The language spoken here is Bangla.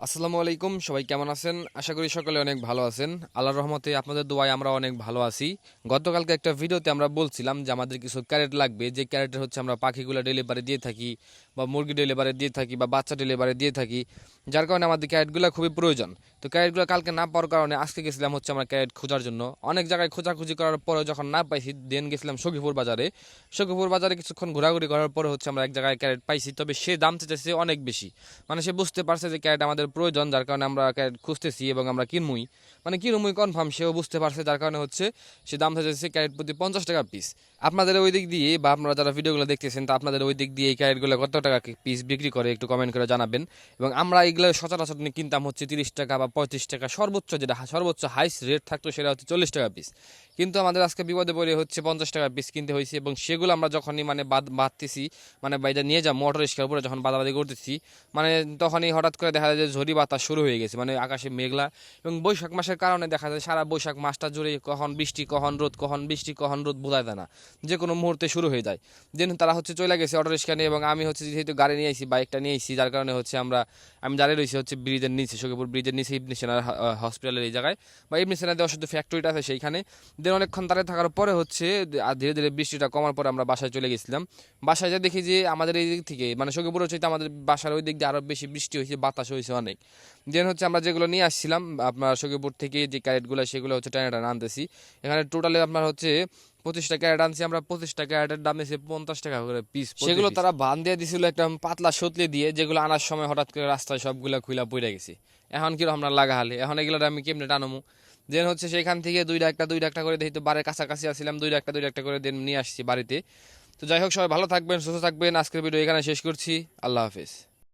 আসসালামু আলাইকুম, সবাই কেমন আছেন? আশা করি সকলে অনেক ভালো আছেন। আল্লাহর রহমতে আপনাদের দোয়ায় আমরা অনেক ভালো আছি। গতকালকে একটা ভিডিওতে আমরা বলছিলাম যে আমাদের কিছু ক্যারেট লাগবে, যে ক্যারেটের হচ্ছে আমরা পাখিগুলো ডেলিভারি দিয়ে থাকি বা মুরগি ডেলিভারি দিয়ে থাকি বা বাচ্চা ডেলিভারি দিয়ে থাকি, যার কারণে আমাদের ক্যারেটগুলো খুবই প্রয়োজন। তো ক্যারেটগুলো কালকে না পাওয়ার কারণে আজকে গেছিলাম হচ্ছে আমরা ক্যারেট খোঁজার জন্য। অনেক জায়গায় খোঁজাখুঁজি করার পরে যখন না পাইছি, দেন গেছিলাম সখীপুর বাজারে। সখীপুর বাজারে কিছুক্ষণ ঘোরাঘুরি করার পরে হচ্ছে আমরা এক জায়গায় ক্যারেট পাইছি, তবে সে দাম চাইছে অনেক বেশি। মানে সে বুঝতে পারছে যে ক্যারেট আমাদের প্রয়োজন, যার কারণে আমরা ক্যারেট খুঁজতেছি এবং আমরা কিনমুই, মানে কিনমুই কনফার্ম, সেও বুঝতে পারছে, যার কারণে হচ্ছে সে দাম চাইছে ক্যারেট প্রতি 50 টাকা পিস। আপনাদের ওই দিক দিয়ে বা আপনারা যারা ভিডিওগুলো দেখতেছেন, তা আপনাদের ওই দিক দিয়ে এই ক্যারেটগুলো কত টাকা পিস বিক্রি করে একটু কমেন্ট করে জানাবেন। এবং আমরা এইগুলো সচরাচর কিনতাম হচ্ছে 30 টাকা বা 35 টাকা, সর্বোচ্চ যেটা সর্বোচ্চ হাইস্ট রেট থাকতো সেটা হচ্ছে 40 টাকা পিস। কিন্তু আমাদের আজকে বিপদে পড়ে হচ্ছে 50 টাকা পিস কিনতে হয়েছে, এবং সেগুলো আমরা যখনই মানে বাঁধতেছি, মানে বাইরে নিয়ে যা মোটর রিক্সার উপরে যখন বাদাবাদি করতেছি, মানে তখনই হঠাৎ করে দেখা যায় যে ঝড়ি বাতাস শুরু হয়ে গেছে, মানে আকাশে মেঘলা। এবং বৈশাখ মাসের কারণে দেখা যায় সারা বৈশাখ মাসটা জুড়ে কখন বৃষ্টি কখন রোদ, কখন বৃষ্টি কখন রোদ বোঝা যায় না, যে কোনো মুহূর্তে শুরু হয়ে যায়। যেন তারা হচ্ছে চলে গেছে অটো রিক্সা নিয়ে, এবং আমি হচ্ছে যেহেতু গাড়ি নিয়ে আইছি, বাইকটা নিয়ে আইছি, যার কারণে হচ্ছে আমি দাঁড়িয়ে রয়েছি হচ্ছে ব্রিজের নিচে, সখীপুর ব্রিজের নিচে ইবনে সিনা হসপিটালের এই জায়গায়, বা ইবনে সিনা দেওয়ার শুধু ফ্যাক্টরিটা আছে সেইখানে। দেন অনেকক্ষণ দাঁড়িয়ে থাকার পরে হচ্ছে ধীরে ধীরে বৃষ্টিটা কমার পরে আমরা বাসায় চলে গেছিলাম। বাসায় যা দেখি যে আমাদের এই দিক থেকে মানে সখীপুরের চাইতে আমাদের বাসার ওই দিক দিয়ে আরও বেশি বৃষ্টি হয়েছে, বাতাস হয়েছে অনেক। দেন হচ্ছে আমরা যেগুলো নিয়ে আসছিলাম আপনার সখীপুর থেকে, যে ক্যারেটগুলো সেগুলো হচ্ছে টানা টানা আনতেছি। এখানে টোটালি আপনার হচ্ছে 25টা ক্যারেট আনছি আমরা। 25টা ক্যারেটের দাম এসে 50 টাকা করে পিস। সেগুলো তারা বান দিয়ে দিছিল একটা পাতলা সুতলি দিয়ে, যেগুলো আনার সময় হঠাৎ করে রাস্তায় সবগুলো খুইলা পড়ে গেছে। এখন কিরকম আমরা লাগা হালে, এখন এগুলো আমি কেমনে টানমু? দেন হচ্ছে সেখান থেকে দুইটা একটা করে দেখি, তো বাড়ির কাছাকাছি আসছিলাম, দুইটা একটা করে দেন নিয়ে আসছি বাড়িতে। তো যাই হোক, সবাই ভালো থাকবেন, সুস্থ থাকবেন। আজকের ভিডিও এখানে শেষ করছি। আল্লাহ হাফেজ।